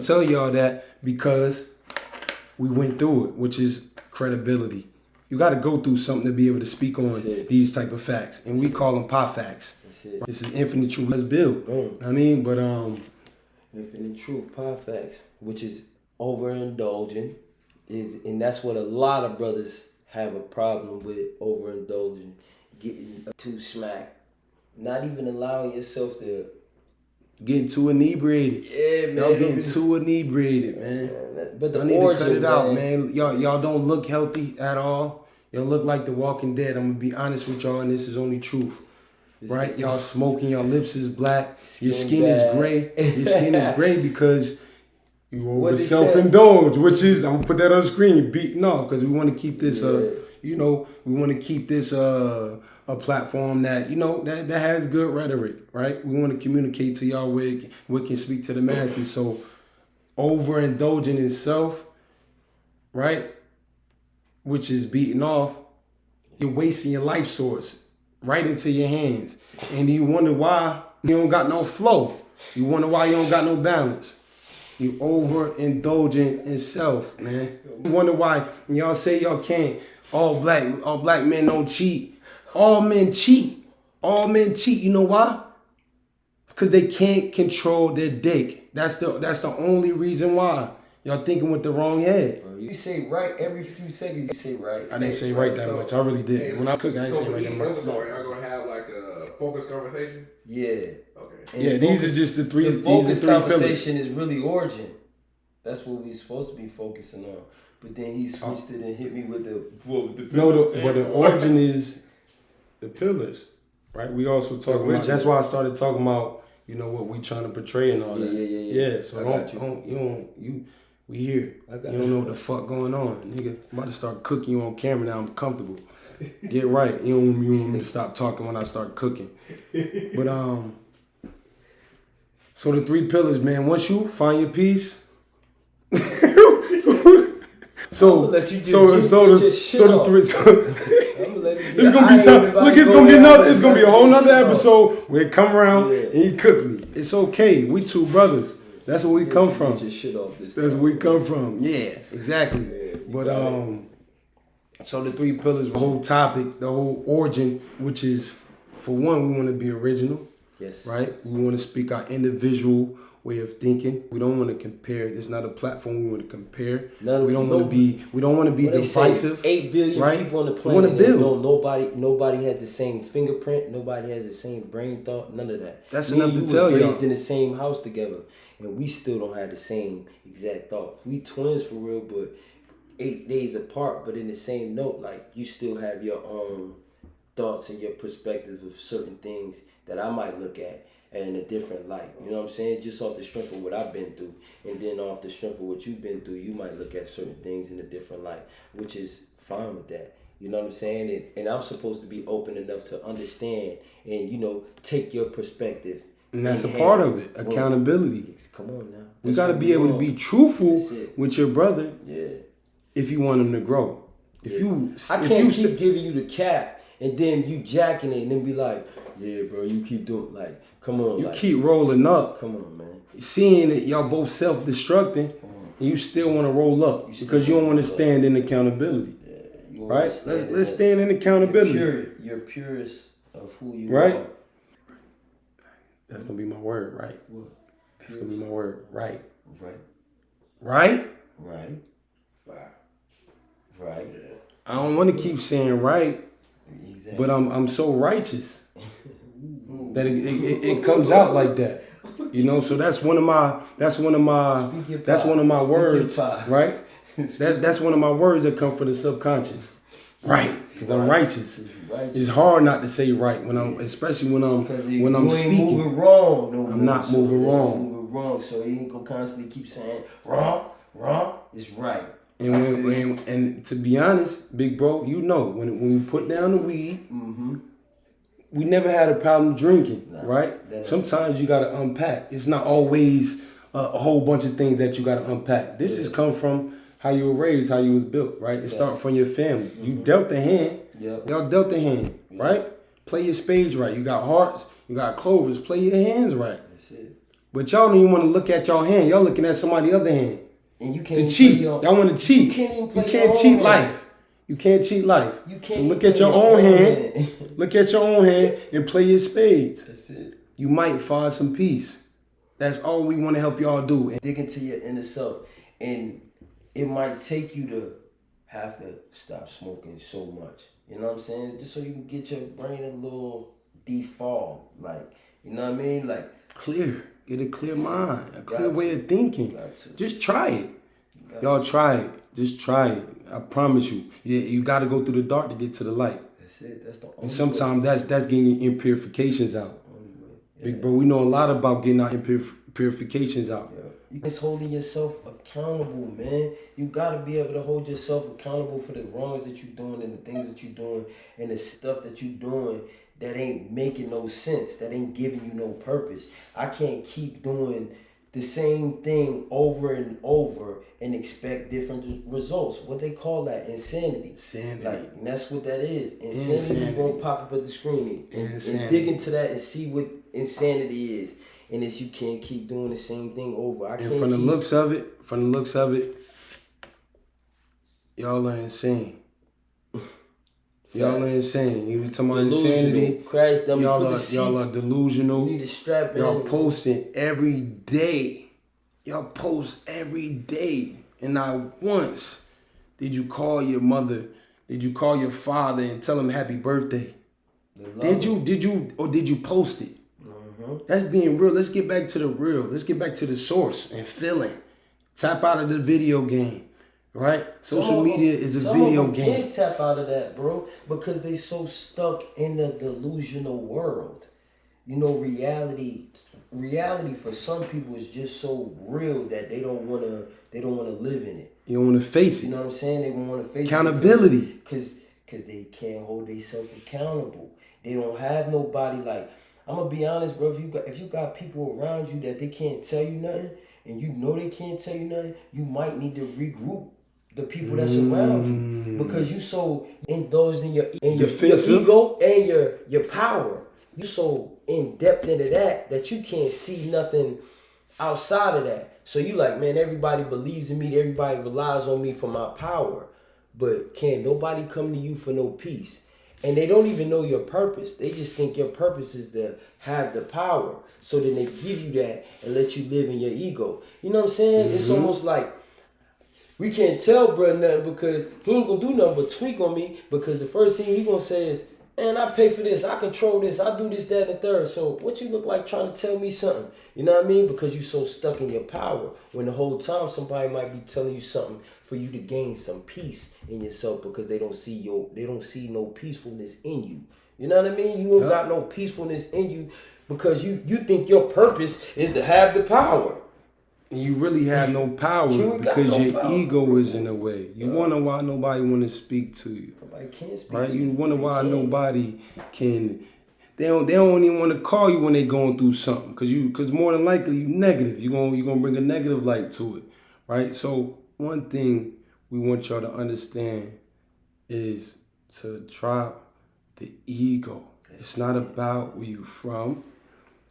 tell y'all that because we went through it, which is credibility. You got to go through something to be able to speak on these type of facts, and we call them pie facts. This is infinite truth. Let's build. Boom. I mean, but infinite truth, pie facts, which is overindulging, and that's what a lot of brothers have a problem with, overindulging, getting too smacked, not even allowing yourself to. Getting too inebriated. Yeah, man. Y'all getting too inebriated, man. But the I need origin, to cut it out, man. Y'all don't look healthy at all. Y'all look like The Walking Dead. I'm gonna be honest with y'all, and this is only truth. Right? Y'all smoking, your lips is black, your skin is gray. Your skin is gray because you over self-indulge, which is, I'm gonna put that on the screen. Because we want to keep this we want to keep this a platform that, that has good rhetoric, right? We want to communicate to y'all what can speak to the masses. So overindulging in self, right? Which is beating off, you're wasting your life source right into your hands. And you wonder why you don't got no flow. You wonder why you don't got no balance. You overindulging in self, man. You wonder why y'all say y'all can't. All black men don't cheat. All men cheat. All men cheat. You know why? Because they can't control their dick. That's the only reason why. Y'all thinking with the wrong head. Bro, you say right every few seconds. You say right. I didn't say right that much. I really did. When I cook, I didn't say right that much. So are gonna have like a focused conversation? Yeah. Okay. And these are just the three. The focused conversation pillars. is really origin. That's what we're supposed to be focusing on. But then he switched it and hit me with the pillars. But the origin is the pillars, right? We also talk about. That's why I started talking about what we trying to portray and all that. Yeah. So we here. You don't know what the fuck going on, nigga. I'm about to start cooking you on camera now. I'm comfortable. Get right. You don't want me to stop talking when I start cooking. But so the three pillars, man. Once you find your peace. So the three. It's gonna be tough. Look, it's gonna be a whole nother episode where it come around and he cook me. It's okay. We two brothers. That's where we come from. That's where we come from. Yeah, exactly. But so the three pillars, the whole topic, the whole origin, which is, for one, we want to be original. Yes. Right. We want to speak our individual way of thinking. We don't want to compare. It's not a platform we want to compare. We don't want to be divisive. 8 billion people on the planet. We build. Nobody has the same fingerprint. Nobody has the same brain thought. None of that. That's enough to tell you. We was raised in the same house together, and we still don't have the same exact thought. We twins for real, but 8 days apart, but in the same note. Like, you still have your own thoughts and your perspectives of certain things that I might look at in a different light. You know what I'm saying? Just off the strength of what I've been through. And then off the strength of what you've been through, you might look at certain things in a different light, which is fine with that. You know what I'm saying? And I'm supposed to be open enough to understand and, take your perspective. And that's a part of it. Accountability. Come on now. You got to be able to be truthful with your brother. Yeah. If you want him to grow. I can't keep giving you the cap and then you jacking it and then be like, yeah, bro, you keep doing, like, come on. You keep rolling up. Come on, man. Seeing that y'all both self-destructing, and you still want to roll up because you don't want to stand in accountability. Yeah, right? Let's stand in accountability. You're purest of who you are. Right? That's going to be my word, right? What? That's going to be my word, right? Right. Right? Right. Right. Yeah. I don't want to keep saying right, exactly. But I'm so righteous that it comes out like that. So that's one of my words, right? That's one of my words that come from the subconscious. Right. Because I'm righteous. It's hard not to say right especially when I'm speaking. Moving wrong, no I'm not moving wrong. Moving wrong, so you ain't gonna constantly keep saying wrong. It's right. And to be honest, big bro, when we put down the weed, we never had a problem drinking, right? Sometimes you gotta unpack. It's not always a whole bunch of things that you gotta unpack. This has come from how you were raised, how you was built, right? It started from your family. You dealt the hand. Y'all dealt the hand, right? Play your spades right. You got hearts, you got clovers. Play your hands right. That's it. But y'all don't even want to look at y'all hand. Y'all looking at somebody's other hand. And you can't to cheat. Y'all want to cheat. You can't cheat life. You can't cheat life. So look at your own hand. Look at your own hand and play your spades. That's it. You might find some peace. That's all we want to help y'all do. And dig into your inner self. And it might take you to have to stop smoking so much. You know what I'm saying? Just so you can get your brain a little defog. Like, you know what I mean? Like clear. Get a clear mind. A clear way of thinking. Just try it. Y'all try it. Just try it. I promise you. Yeah, you got to go through the dark to get to the light. That's it. That's the only And sometimes that's getting your impurifications out. Yeah. Big bro, we know a lot about getting our impurifications out. Yeah. It's holding yourself accountable, man. You got to be able to hold yourself accountable for the wrongs that you're doing and the things that you're doing and the stuff that you're doing that ain't making no sense, that ain't giving you no purpose. I can't keep doing the same thing over and over and expect different results. What they call that? Insanity. Like, and that's what that is. Insanity is going to pop up at the screen. And dig into that and see what insanity is. And it's you can't keep doing the same thing over. From the looks of it, y'all are insane. Y'all are insane. You talking about insanity? Crash dummy. Y'all are delusional. You need to strap in. Y'all posting every day. Y'all post every day. And not once did you call your mother, did you call your father and tell him happy birthday? Did you post it? That's being real. Let's get back to the real. Let's get back to the source and feeling. Tap out of the video game. Right? Social media is a video game. Some can't tap out of that, bro, because they so stuck in the delusional world. You know, reality for some people is just so real that they don't wanna live in it. You don't wanna face it. You know what I'm saying? They don't wanna face accountability. Because they can't hold themselves accountable. They don't have nobody. Like, I'm gonna be honest, bro. If you got people around you that they can't tell you nothing, and you know they can't tell you nothing, you might need to regroup the people that's around you, because you so indulged in your ego and your power. You so in depth into that you can't see nothing outside of that. So you like, man, everybody believes in me, everybody relies on me for my power, but can't nobody come to you for no peace. And they don't even know your purpose. They just think your purpose is to have the power. So then they give you that and let you live in your ego. You know what I'm saying? It's almost like we can't tell bro nothing because he ain't gonna do nothing but tweak on me, because the first thing he gonna say is, man, I pay for this, I control this, I do this, that, and the third. So what you look like trying to tell me something? You know what I mean? Because you so stuck in your power, when the whole time somebody might be telling you something for you to gain some peace in yourself, because they don't see no peacefulness in you. You know what I mean? You don't got no peacefulness in you because you think your purpose is to have the power. You really have no power because your ego is in the way. You wonder why nobody want to speak to you. Nobody can speak right? to you. You wonder why nobody can. They don't even want to call you when they going through something, because more than likely you negative. You gonna bring a negative light to it, right? So one thing we want y'all to understand is to drop the ego. It's not about where you from.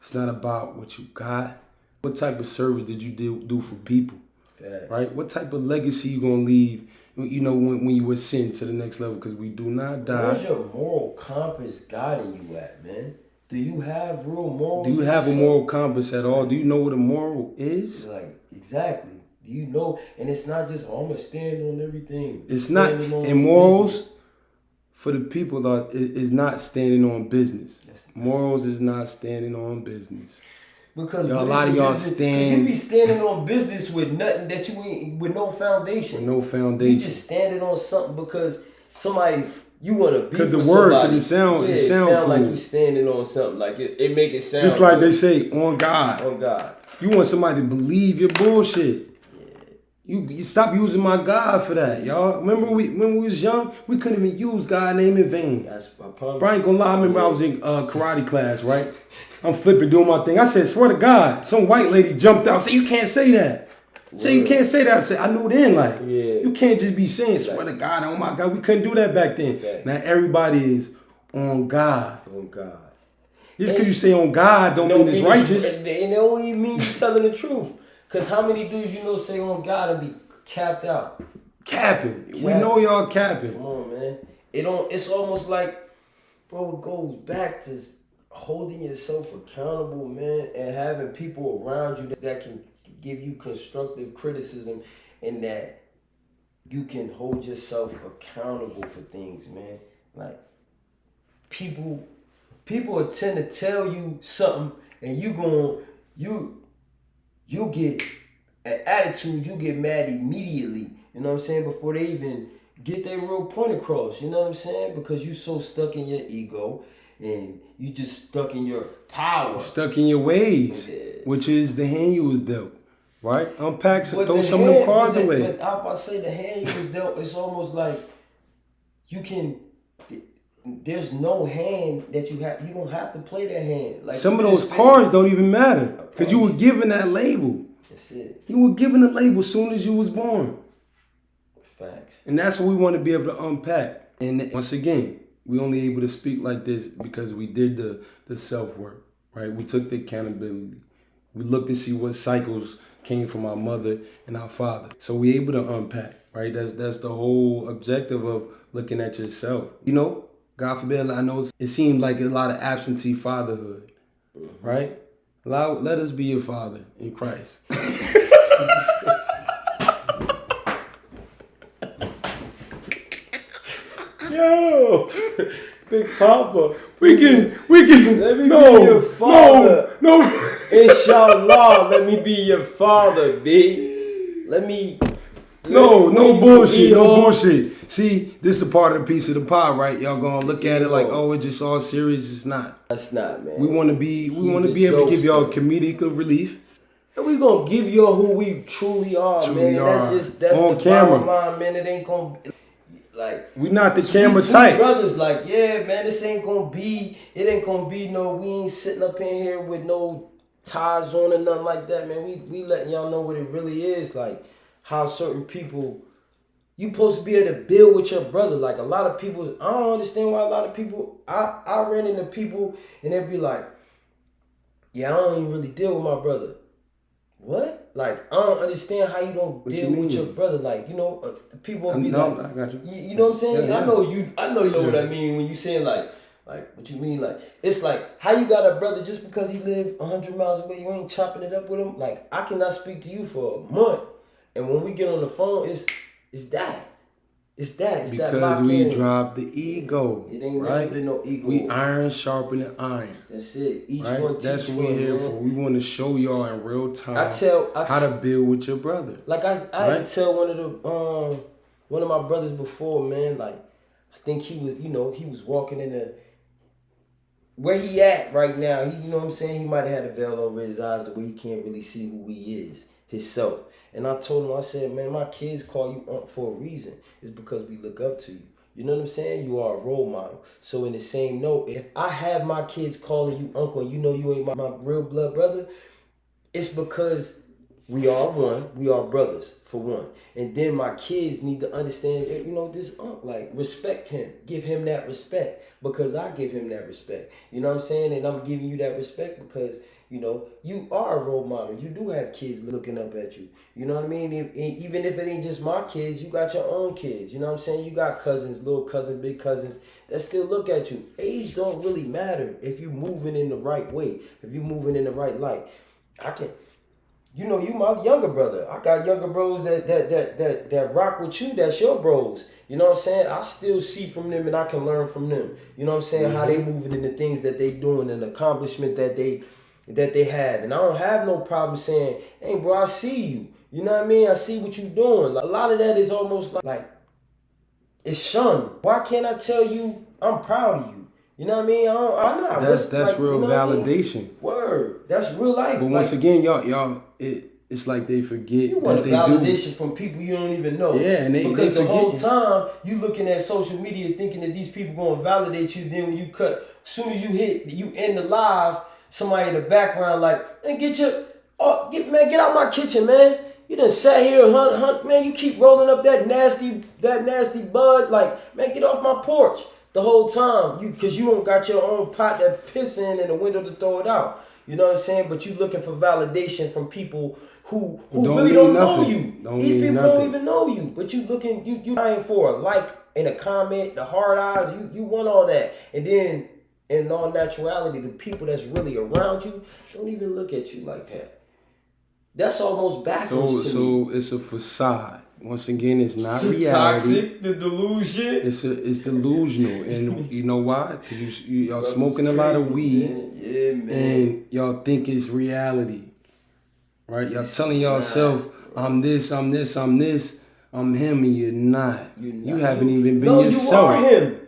It's not about what you got. What type of service did you do for people? Facts. Right? What type of legacy you gonna leave, you know, when you ascend to the next level? Because we do not die. Where's your moral compass guiding you at, man? Do you have real morals? Do you have a moral compass at all? Do you know what a moral is? Like, exactly. Do you know? And it's not just, I'm gonna stand on everything. It's not. And morals, for the people that is not standing on business. Morals is not standing on business. Because a lot of y'all stand. You be standing on business with nothing that you ain't, with no foundation. With no foundation. You just standing on something because somebody you want to be. Because the word, it sound cool. Like you standing on something. Like it make it sound. Just like they say, on God. On God. You want somebody to believe your bullshit. You stop using my God for that, y'all. Remember when we was young, we couldn't even use God's name in vain. Brian gonna lie, I remember I was in karate class, right? I'm flipping, doing my thing. I said, swear to God, some white lady jumped out, said, you can't say that. Say you can't say that. I said, I knew then, like, you can't just be saying, swear to God, oh my God, we couldn't do that back then. Now everybody is on God. On God. Just because you say on God don't mean it's righteous. And it don't even mean you telling the truth. Because how many dudes you know say on God and be capped out? Capping. We know y'all capping. Come on, man. It's almost like, bro, it goes back to holding yourself accountable, man, and having people around you that can give you constructive criticism and that you can hold yourself accountable for things, man. Like, people will tend to tell you something and you get an attitude, you get mad immediately, you know what I'm saying, before they even get their real point across, you know what I'm saying? Because you so stuck in your ego and you just stuck in your power. Stuck in your ways, which is the hand you was dealt, right? Unpack, throw some of them cards away. But I was about to say the hand you was dealt, it's almost like there's no hand that you don't have to play that hand. Like, some of those cards don't even matter because you were given that label. That's it. You were given a label as soon as you was born. Facts. And that's what we want to be able to unpack. And once again, we only able to speak like this because we did the self-work, right? We took the accountability. We looked to see what cycles came from our mother and our father. So we able to unpack, right? That's the whole objective of looking at yourself. You know, God forbid, I know it seemed like a lot of absentee fatherhood, right? Let us be your father in Christ. Yo, Big Papa, we can. Let me be your father. No. Inshallah, let me be your father, B. No bullshit. See, this is a part of the piece of the pie, right? Y'all gonna look at it like, oh, it's just all serious. It's not. That's not, man. We want to be able to give y'all comedic relief. And we gonna give y'all who we truly are, man. That's on the camera, bottom line, man. It ain't gonna like we not the camera type. Brothers, like, yeah, man. This ain't gonna be. It ain't gonna be no. We ain't sitting up in here with no ties on or nothing like that, man. We letting y'all know what it really is, like how certain people. You supposed to be able to build with your brother. Like a lot of people, I don't understand why a lot of people. I ran into people and they'd be like, "Yeah, I don't even really deal with my brother." What? Like, I don't understand how you don't deal with your brother. Like, you know, people be like, I got you. You know what I'm saying? Yeah. I know you know what I mean when you saying like what you mean, like, it's like, how you got a brother just because he lived 100 miles away, you ain't chopping it up with him? Like, I cannot speak to you for a month. And when we get on the phone, it's that. It's that because we dropped the ego. It ain't right? been no ego. We iron sharpening iron. That's it. Each right? one teach That's what one, we're here man. for. We want to show y'all in real time how to build with your brother. Like I had to tell one of my brothers before, man. Like, I think he was walking in the where he at right now. He, you know what I'm saying? He might have had a veil over his eyes the way he can't really see who he is, himself. And I told him, I said, man, my kids call you Unc for a reason. It's because we look up to you. You know what I'm saying? You are a role model. So in the same note, if I have my kids calling you uncle and you know you ain't my real blood brother, it's because we are one. We are brothers, for one. And then my kids need to understand, you know, this uncle, like, respect him. Give him that respect because I give him that respect. You know what I'm saying? And I'm giving you that respect because, you know, you are a role model. You do have kids looking up at you. You know what I mean? Even if it ain't just my kids, you got your own kids. You know what I'm saying? You got cousins, little cousins, big cousins that still look at you. Age don't really matter if you're moving in the right way, if you're moving in the right light. You know, you my younger brother. I got younger bros that rock with you. That's your bros. You know what I'm saying? I still see from them and I can learn from them. You know what I'm saying? Mm-hmm. How they moving in the things that they doing and the accomplishment that they have. And I don't have no problem saying, hey, bro, I see you. You know what I mean? I see what you doing. Like, a lot of that is almost like it's shunned. Why can't I tell you I'm proud of you? You know what I mean? I'm not. That's like, real validation. I mean? Word. That's real life. But once again, y'all, it's like they forget you want that they validation do. from people you don't even know. Yeah, and because they the whole time you looking at social media thinking that these people gonna validate you. Then when you cut, as soon as you end the live, somebody in the background like, man, get out my kitchen, man. You done sat here, hunt, man. You keep rolling up that nasty bud. Like, man, get off my porch. the whole time. Because you don't got your own pot that piss in and a window to throw it out. You know what I'm saying? But you looking for validation from people who really don't know you. These people don't even know you. But you looking, you dying for a like and a comment, the hard eyes, you want all that. And then in all naturality, the people that's really around you don't even look at you like that. That's almost backwards to me. So it's a facade. Once again, it's not reality. Toxic, the delusion. It's delusional, and you know why? Because y'all smoking a lot of weed, man. and y'all think it's reality, right? Y'all telling yourself, I'm this, I'm this, I'm this, I'm him, and you're not. You haven't even been yourself. You are him.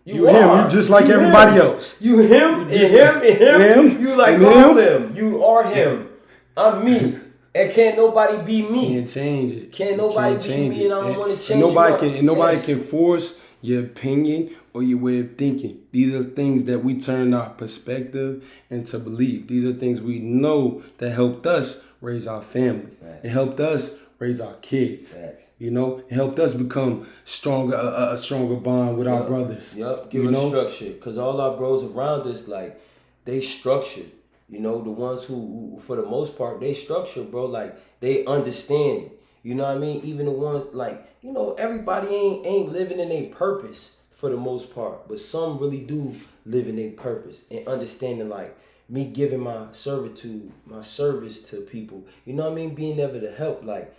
You him. You're just like everybody else. You him, and him. You like all them. You are him. I'm me. And can't nobody be me. Can't change it. Can't nobody be me, and I don't want to change it. Nobody can force your opinion or your way of thinking. These are things that we turn our perspective into belief. These are things we know that helped us raise our family. Right. It helped us raise our kids. Right. You know, it helped us become stronger, a stronger bond with our brothers. Yep, give us structure. Because all our bros around us, like, they structured. You know, the ones who, for the most part, they structure, bro. Like, they understand it. You know what I mean? Even the ones, like, you know, everybody ain't living in a purpose for the most part. But some really do live in a purpose and understanding, like, me giving my servitude, my service to people. You know what I mean? Being able to help, like,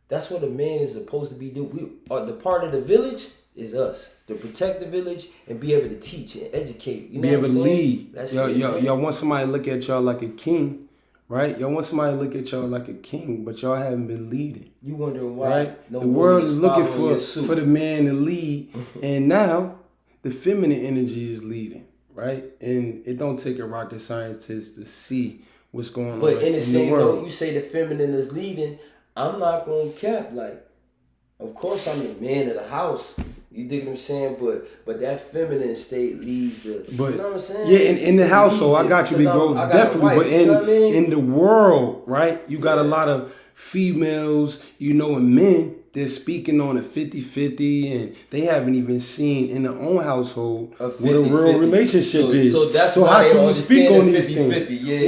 that's what a man is supposed to be doing. We are the part of the village is us to protect the village and be able to teach and educate. You know be able to lead. Y'all want somebody to look at y'all like a king, right? Y'all want somebody to look at y'all like a king, but y'all haven't been leading. You wondering why? Right? The world is looking for the man to lead, and now the feminine energy is leading, right? And it don't take a rocket scientist to see what's going on. But in the same note, you say the feminine is leading. I'm not gonna cap, like, of course I'm the man of the house. You dig what I'm saying? But that feminine state leads the. You know what I'm saying? Yeah, in the household, I got you, big bro. Definitely. But in the world, right? You got a lot of females, you know, and men. They're speaking on a 50-50, and they haven't even seen in their own household what a real relationship is. So that's so why how can you speak on these 50-50. things? Yeah,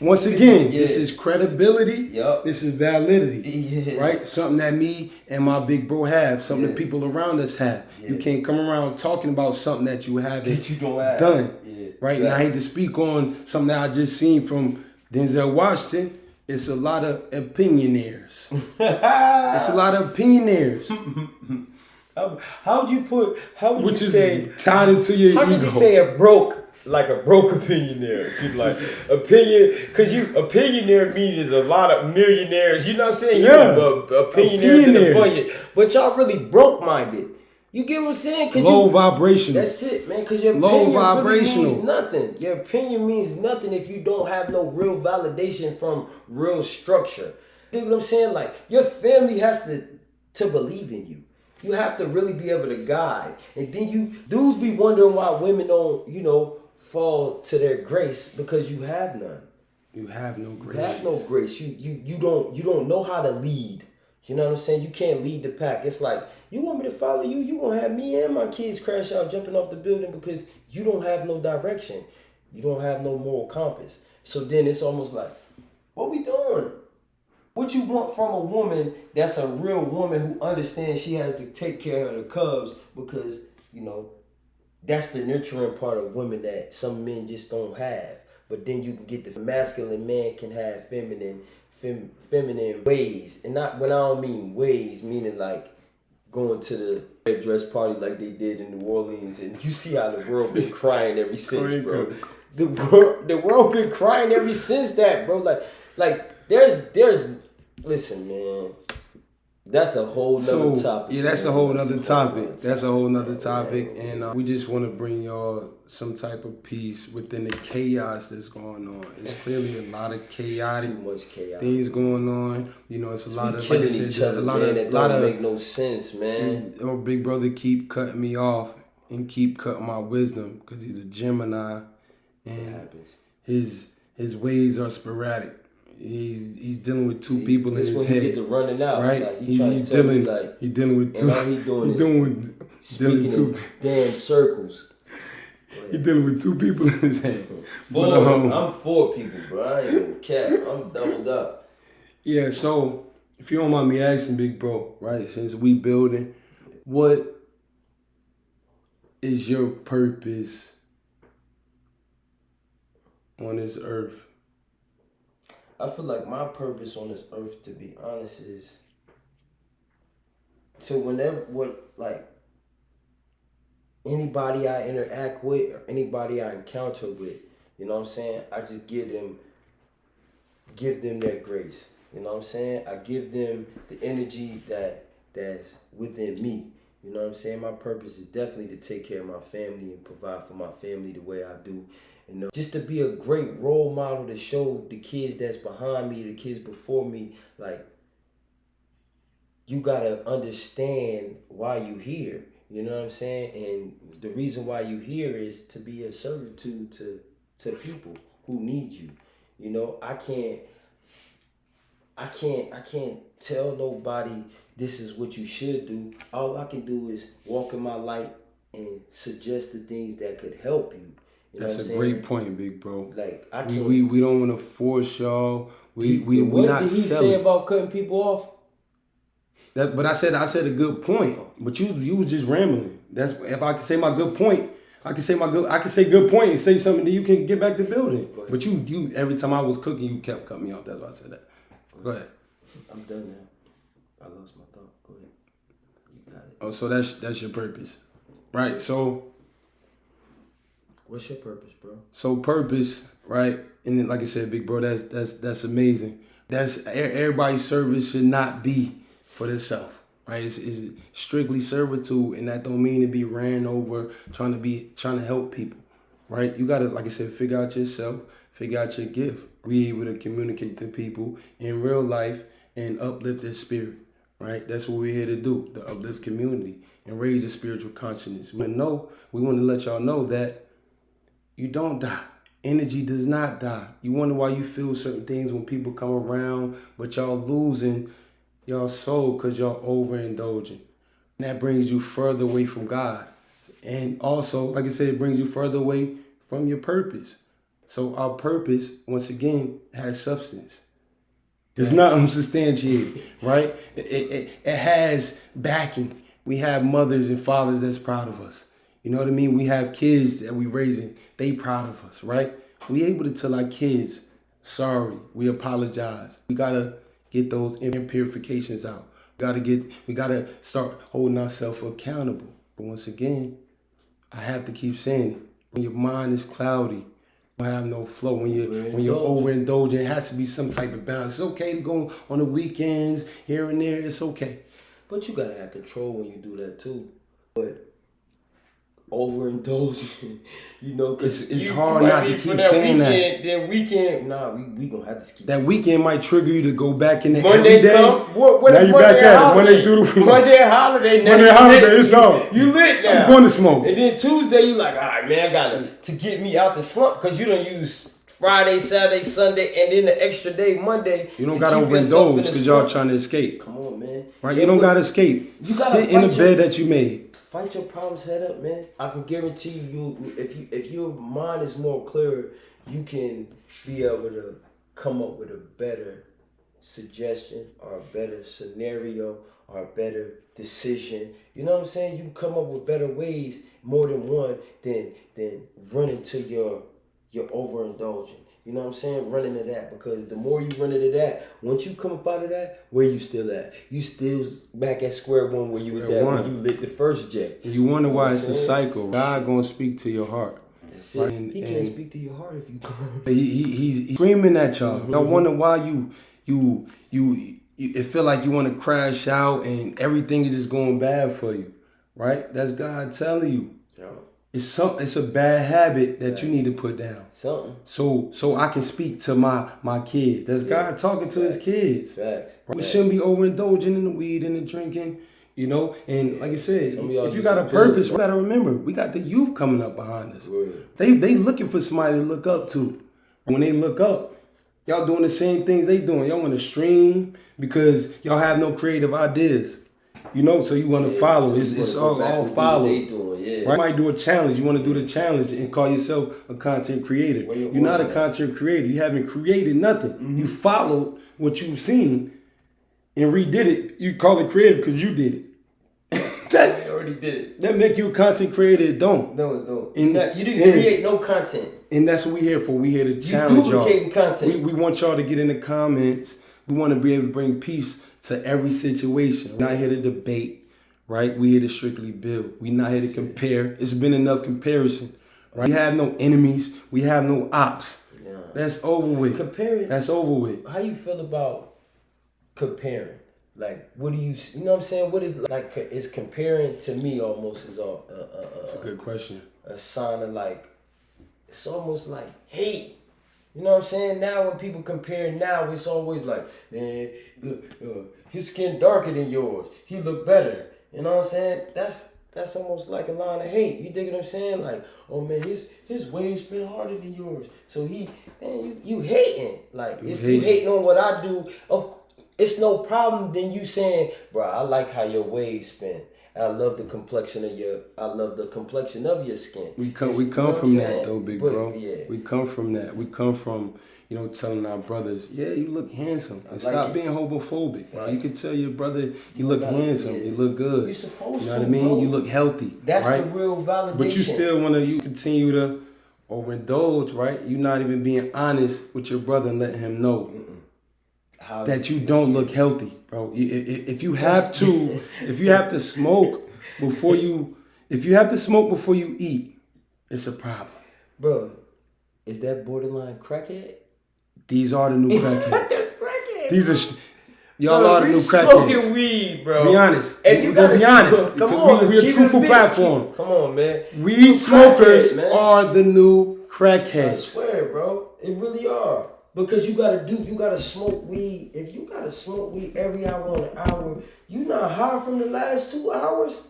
Once again, this is credibility. Yep. This is validity, right? Something that me and my big bro have. Something that people around us have. Yeah. You can't come around talking about something that you haven't done, right? And I hate to speak on something that I just seen from Denzel Washington. It's a lot of opinionaires. It's a lot of opinionaires. How would you say tied into your ego? How could you say a broke opinionaire? Like opinion, because opinionaire means a lot of millionaires. You know what I'm saying? Opinionaires in a bunch. But y'all really broke minded. You get what I'm saying? Low vibrational. That's it, man. Because your opinion really means nothing. Your opinion means nothing if you don't have no real validation from real structure. You know what I'm saying? Like, your family has to believe in you. You have to really be able to guide. And then dudes be wondering why women don't, fall to their grace, because you have none. You have no grace. You have no grace. You don't know how to lead. You know what I'm saying? You can't lead the pack. It's like, you want me to follow you? You gonna have me and my kids crash out jumping off the building because you don't have no direction. You don't have no moral compass. So then it's almost like, what we doing? What you want from a woman that's a real woman who understands she has to take care of the cubs, because, that's the nurturing part of women that some men just don't have. But then you can get the masculine man can have feminine ways. And not, when I don't mean ways, meaning like going to the red dress party like they did in New Orleans, and you see how the world been crying ever since, bro. The world been crying ever since that, bro. Like there's listen, man. That's a whole nother topic. Yeah, that's a whole nother topic. That's a whole nother topic. And we just want to bring y'all some type of peace within the chaos that's going on. It's clearly a lot of chaotic things going on. It's a lot of, like I said, a lot of make no sense, man. My big brother keep cutting me off and keep cutting my wisdom, because he's a Gemini, and his ways are sporadic. He's dealing with two people in his This head. when he get to running out, right? Like he trying to tell me like he dealing with two. And all he doing is speaking in damn circles. He dealing with two people in his head. I'm 4 people, bro. I ain't even cat. I'm doubled up. Yeah, so if you don't mind me asking, big bro, right? Since we building, what is your purpose on this earth? I feel like my purpose on this earth, to be honest, is to anybody I interact with or anybody I encounter with, you know what I'm saying? I just give them their grace. You know what I'm saying? I give them the energy that's within me. You know what I'm saying? My purpose is definitely to take care of my family and provide for my family the way I do. And just to be a great role model to show the kids that's behind me, the kids before me, like, you gotta understand why you here. You know what I'm saying? And the reason why you here is to be a servitude to people who need you. You know, I can't tell nobody this is what you should do. All I can do is walk in my light and suggest the things that could help you. You know That's a great point, big bro. Like we don't want to force y'all. We what not did he selling. say about cutting people off? But I said a good point. But you was just rambling. That's if I can say my good point. I can say good point and say something that you can get back to building. But you every time I was cooking, you kept cutting me off. That's why I said that. Go ahead. I'm done now. I lost my thought. Go ahead. You got it. Oh, so that's your purpose, right? So. What's your purpose, bro? So purpose, right? And then, like I said, big bro, that's amazing. That's everybody's service should not be for themselves, right? It's strictly servitude, and that don't mean to be ran over, trying to help people, right? You gotta, like I said, figure out yourself, figure out your gift, be able to communicate to people in real life and uplift their spirit, right? That's what we're here to do, to uplift community and raise the spiritual consciousness. We want to let y'all know that you don't die. Energy does not die. You wonder why you feel certain things when people come around, but y'all losing y'all soul because y'all overindulging. And that brings you further away from God. And also, like I said, it brings you further away from your purpose. So our purpose, once again, has substance. It's not unsubstantiated, right? It has backing. We have mothers and fathers that's proud of us. You know what I mean? We have kids that we raising. They proud of us, right? We able to tell our kids, sorry, we apologize. We gotta get those impurifications out. We gotta start holding ourselves accountable. But once again, I have to keep saying it. When your mind is cloudy, you have no flow. When you're overindulging, it has to be some type of balance. It's okay to go on the weekends, here and there. It's okay. But you gotta have control when you do that too. But overindulging, you know, because it's hard not to keep saying that. Then weekend, we gonna have to keep that weekend might trigger you to go back in the Monday every day. Come, what now you back at it. Monday through the Monday holiday. Monday holiday, it's up. You lit now. I'm going to smoke. And then Tuesday, you like, all right, man, I gotta to get me out the slump because you don't use Friday, Saturday, Sunday, and then the extra day, Monday. You don't gotta overindulge because y'all trying to escape. Come on, man. Right? You don't gotta escape. You gotta sit in the bed that you made. Fight your problems head up, man. I can guarantee you, if your mind is more clear, you can be able to come up with a better suggestion or a better scenario or a better decision. You know what I'm saying? You can come up with better ways, more than one, than running to your overindulging. You know what I'm saying? Running to that, because the more you run into that, once you come up out of that, where you still at? You still back at square one where you was at when you lit the first jet. You wonder why it's a cycle. God gonna speak to your heart. That's it. Right? He can't speak to your heart if you can't. He's screaming at y'all. Mm-hmm. I wonder why you it feel like you want to crash out and everything is just going bad for you, right? That's God telling you. Yeah. It's a bad habit that you need to put down. Something. So I can speak to my kids. That's God talking to his kids. Facts. We shouldn't be overindulging in the weed and the drinking, you know. And like I said, if you got a purpose, we gotta remember we got the youth coming up behind us. They looking for somebody to look up to. When they look up, Y'all doing the same things they doing. Y'all want to stream because y'all have no creative ideas. You know, so you want to follow. So It's all follow. They doing, yeah. Right? You might do a challenge. You want to do the challenge and call yourself a content creator. You're not a content creator. You haven't created nothing. Mm-hmm. You followed what you've seen and redid it. You call it creative because you did it. I already did it. That make you a content creator. It don't. No, it don't. And you didn't create no content. And that's what we here for. We here to challenge y'all. Duplicating content. We want y'all to get in the comments. We want to be able to bring peace to every situation. We're not here to debate, right? We here to strictly build. We're not here to compare. It's been enough comparison, right? We have no enemies. We have no ops. Yeah. That's over with. Comparing. That's over with. How you feel about comparing? Like, what do you know what I'm saying? What is, like, is comparing to me almost is That's a good question. A sign of, like, it's almost like hate. You know what I'm saying? Now when people compare now, it's always like, man, his skin darker than yours. He look better. You know what I'm saying? That's almost like a line of hate. You dig what I'm saying? Like, oh man, his waves spin harder than yours. So you hating. Like, you hating on what I do. It's no problem than you saying, bro, I like how your waves spin. I love the complexion of your skin. We come from that though, big bro. Yeah. We come from that. We come from, telling our brothers, yeah, you look handsome. And stop being homophobic, bro. You can tell your brother, you look handsome, you look good. You're supposed to, you know what I mean? Bro. You look healthy. That's right? the real validation. But you still you continue to overindulge, right? You're not even being honest with your brother and letting him know that you don't look healthy, bro. If you have to smoke before you eat, it's a problem. Bro, is that borderline crackhead? These are the new crackheads. That's crackhead. These are y'all are the new crackheads. Smoking weed, bro. Be honest. If you gotta be honest, come on, we're a truthful platform. Come on, man. Weed smokers are the new crackheads. I swear, bro. It really are. Because you gotta smoke weed. If you gotta smoke weed every hour on an hour, you not high from the last 2 hours.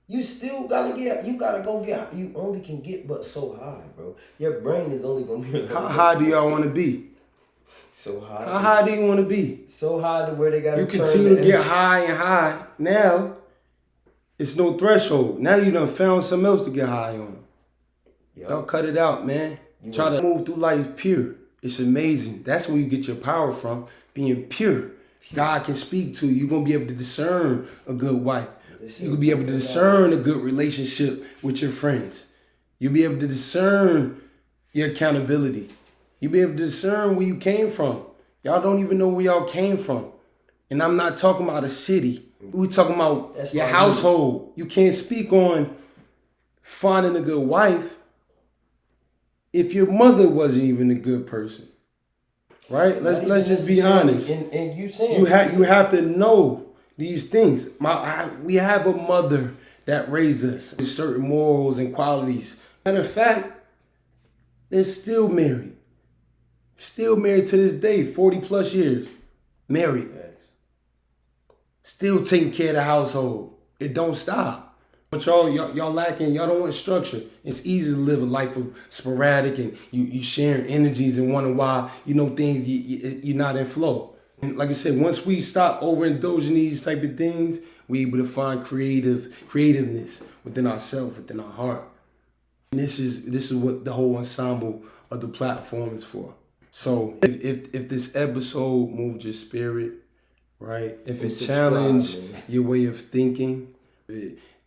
You still you only can get but so high, bro. Your brain is only gonna be. How high do y'all want to be? So high. How high do you want to be? So high to where they gotta. You continue to get high and high. Now, it's no threshold. Now you done found something else to get high on. Don't cut it out, man. Try to move through life pure. It's amazing. That's where you get your power from, being pure. God can speak to you. You're going to be able to discern a good wife. You're going to be able to discern a good relationship with your friends. You'll be able to discern your accountability. You'll be able to discern where you came from. Y'all don't even know where y'all came from. And I'm not talking about a city. We're talking about your household. You can't speak on finding a good wife if your mother wasn't even a good person, right? Let's just be honest. And you saying you have to know these things. We have a mother that raised us with certain morals and qualities. Matter of fact, they're still married to this day, 40 plus years, married, still taking care of the household. It don't stop. But y'all lacking, y'all don't want structure. It's easy to live a life of sporadic and you sharing energies and wondering why, things, you're not in flow. And like I said, once we stop overindulging these type of things, we able to find creativeness within ourselves, within our heart. And this is what the whole ensemble of the platform is for. So if this episode moved your spirit, right? If it challenged your way of thinking,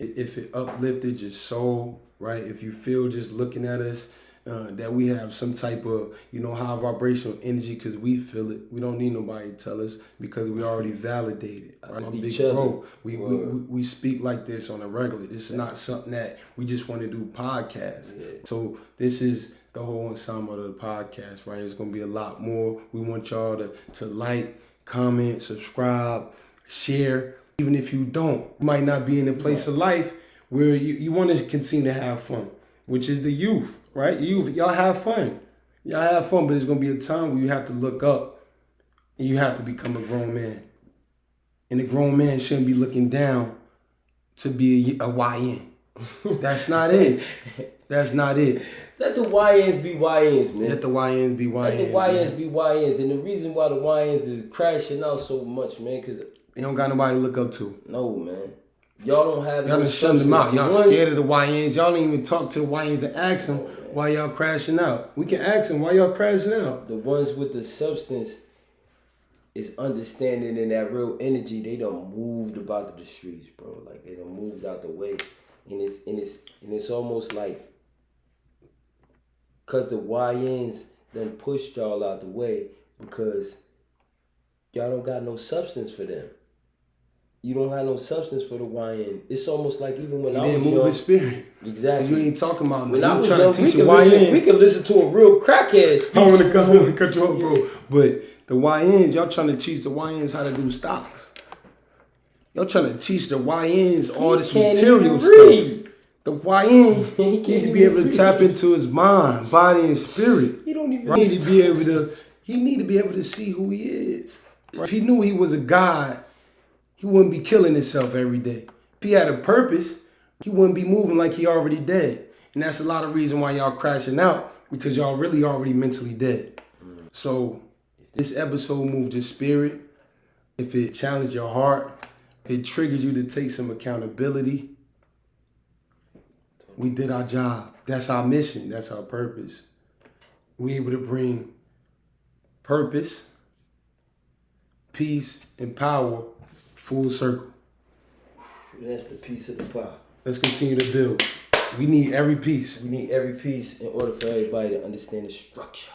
if it uplifted your soul, right? If you feel just looking at us that we have some type of, high vibrational energy because we feel it. We don't need nobody to tell us because we already validated. Right? I'm big bro. We speak like this on a regular. This is not something that we just want to do podcasts. Yeah. So this is the whole ensemble of the podcast, right? It's going to be a lot more. We want y'all to like, comment, subscribe, share. Even if you don't, you might not be in a place of life where you want to continue to have fun, which is the youth, right? Y'all have fun. Y'all have fun, but it's going to be a time where you have to look up and you have to become a grown man. And a grown man shouldn't be looking down to be a YN. That's not it. That's not it. Let the YNs be YNs, man. Let the YNs be YNs. Let the YNs be YNs. And the reason why the YNs is crashing out so much, man, because they don't got nobody to look up to. No, man. Y'all don't have y'all no done shut them out. Y'all ones, scared of the YNs. Y'all ain't even talk to the YNs and ask them why y'all crashing out. We can ask them why y'all crashing out. The ones with the substance is understanding in that real energy. They done moved about the streets, bro. Like they done moved out the way, and it's almost like cause the YNs done pushed y'all out the way because y'all don't got no substance for them. You don't have no substance for the YN. It's almost like even when I was didn't move young. His spirit. Exactly. You ain't talking about when me. I was trying young, to teach we could listen to a real crackhead speech. I want to cut you off, bro. But the YNs, y'all trying to teach the YNs how to do stocks. Y'all trying to teach the YNs all this material stuff. The YN need to be able to tap into his mind, body, and spirit. He don't even need to be able to. He need to be able to see who he is. If he knew he was a God, he wouldn't be killing himself every day. If he had a purpose, he wouldn't be moving like he already dead. And that's a lot of reason why y'all crashing out, because y'all really already mentally dead. So if this episode moved your spirit, if it challenged your heart, if it triggered you to take some accountability, we did our job. That's our mission. That's our purpose. We able to bring purpose, peace, and power full circle. That's the piece of the pie. Let's continue to build. We need every piece. We need every piece in order for everybody to understand the structure.